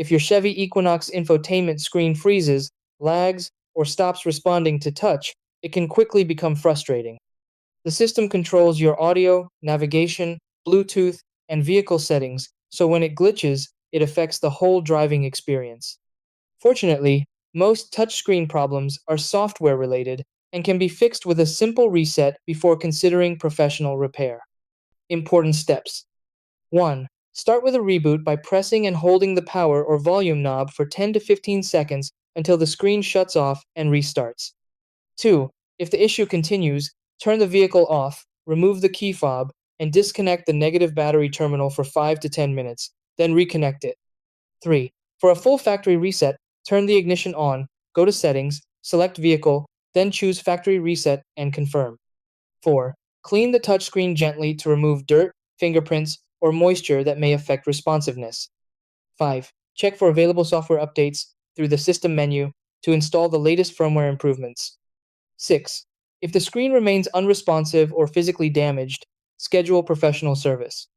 If your Chevy Equinox infotainment screen freezes, lags, or stops responding to touch, it can quickly become frustrating. The system controls your audio, navigation, Bluetooth, and vehicle settings, so when it glitches, it affects the whole driving experience. Fortunately, most touchscreen problems are software related and can be fixed with a simple reset before considering professional repair. Important steps. 1. Start with a reboot by pressing and holding the power or volume knob for 10 to 15 seconds until the screen shuts off and restarts. 2. If the issue continues, turn the vehicle off, remove the key fob, and disconnect the negative battery terminal for 5 to 10 minutes, then reconnect it. 3. For a full factory reset, turn the ignition on, go to Settings, select Vehicle, then choose Factory Reset and confirm. 4. Clean the touchscreen gently to remove dirt, fingerprints, or moisture that may affect responsiveness. 5. Check for available software updates through the System menu to install the latest firmware improvements. 6. If the screen remains unresponsive or physically damaged, schedule professional service.